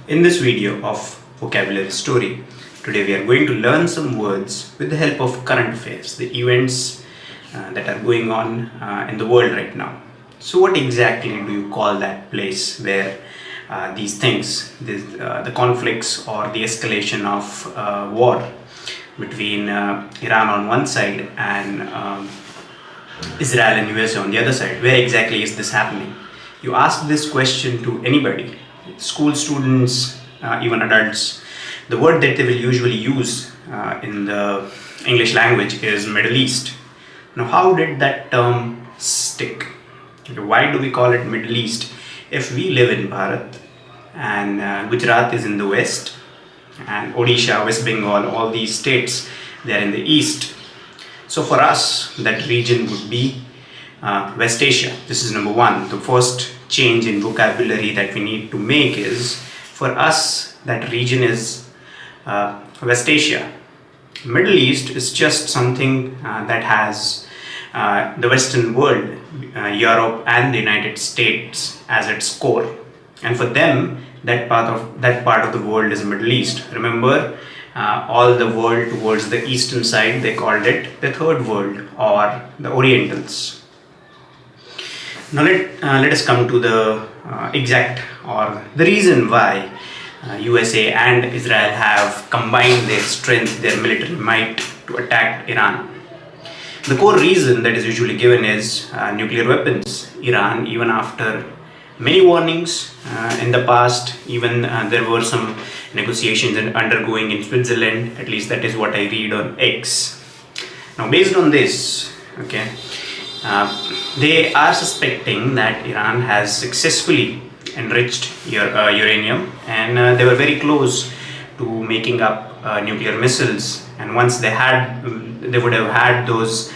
In this video of vocabulary story, today we are going to learn some words with the help of current affairs, the events that are going on in the world right now. So, what exactly do you call that place where these things, the conflicts or the escalation of war between Iran on one side and Israel and USA on the other side? Where exactly is this happening? You ask this question to anybody, school students, even adults. The word that they will usually use in the English language is Middle East. Now, how did that term stick? Okay, why do we call it Middle East if we live in Bharat and Gujarat is in the west and Odisha, West Bengal, all these states, they are in the east. So for us, that region would be West Asia. This is number one. The first change in vocabulary that we need to make is, for us, that region is West Asia. Middle East is just something that has the Western world, Europe and the United States as its core. And for them, that part of the world is Middle East. Remember, all the world towards the eastern side, they called it the third world or the Orientals. Now let us come to the exact or the reason why USA and Israel have combined their strength, their military might to attack Iran. The core reason that is usually given is nuclear weapons. Iran, even after many warnings in the past, even there were some negotiations undergoing in Switzerland, at least that is what I read on X. Now, based on this, okay, they are suspecting that Iran has successfully enriched uranium, and they were very close to making up nuclear missiles. And once they would have had those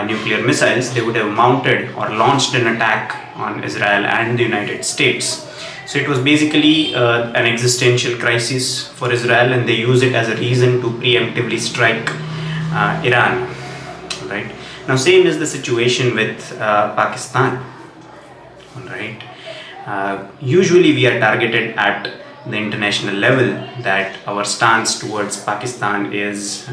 nuclear missiles, they would have mounted or launched an attack on Israel and the United States. So it was basically an existential crisis for Israel, and they use it as a reason to preemptively strike Iran. Right now, same is the situation with Pakistan. Right. Usually, we are targeted at the international level that our stance towards Pakistan is,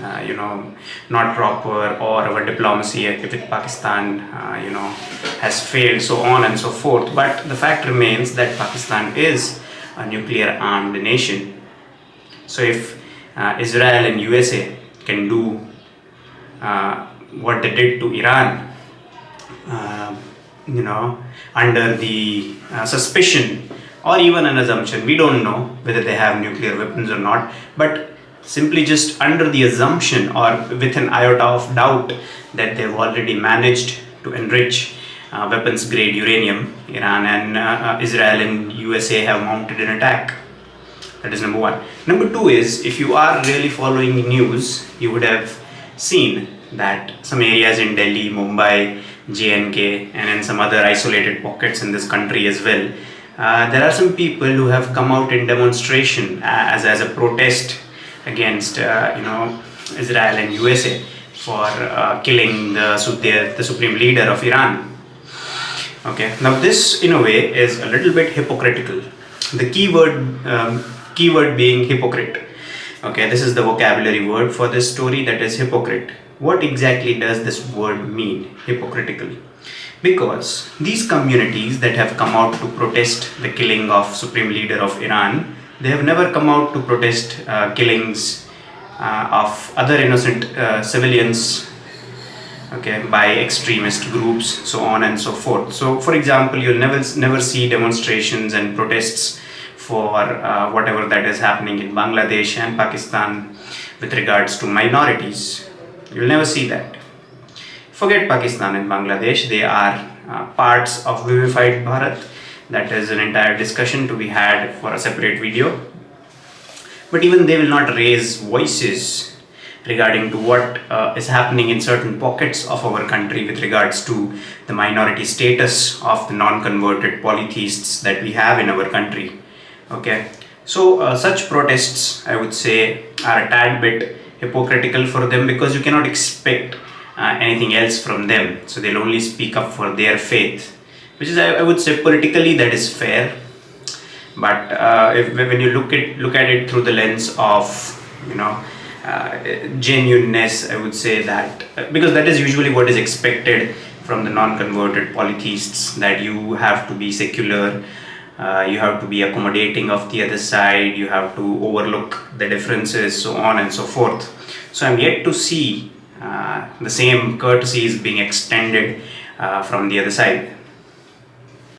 not proper, or our diplomacy with Pakistan, has failed, so on and so forth. But the fact remains that Pakistan is a nuclear armed nation. So if Israel and USA can do what they did to Iran, under the suspicion or even an assumption, we don't know whether they have nuclear weapons or not, but simply just under the assumption or with an iota of doubt that they've already managed to enrich weapons grade uranium, Iran and Israel and USA have mounted an attack. That is number one. Number two is, if you are really following news, you would have seen that some areas in Delhi, Mumbai, JNK, and in some other isolated pockets in this country as well, there are some people who have come out in demonstration as a protest against Israel and USA for killing the supreme leader of Iran. Okay, now this in a way is a little bit hypocritical. The keyword being hypocrite. Okay, this is the vocabulary word for this story, that is hypocrite. What exactly does this word mean, hypocritical? Because these communities that have come out to protest the killing of supreme leader of Iran, they have never come out to protest killings of other innocent civilians, okay, by extremist groups, so on and so forth. So for example, you'll never see demonstrations and protests for whatever that is happening in Bangladesh and Pakistan with regards to minorities. You'll never see that. Forget Pakistan and Bangladesh, they are parts of vivified Bharat. That is an entire discussion to be had for a separate video. But even they will not raise voices regarding to what is happening in certain pockets of our country with regards to the minority status of the non-converted polytheists that we have in our country. Okay, so such protests, I would say, are a tad bit hypocritical for them, because you cannot expect anything else from them. So they'll only speak up for their faith, which is, I would say, politically that is fair. But when you look at it through the lens of, you know, genuineness, I would say that, because that is usually what is expected from the non-converted polytheists, that you have to be secular, you have to be accommodating of the other side, you have to overlook the differences, so on and so forth. So I'm yet to see the same courtesies being extended from the other side.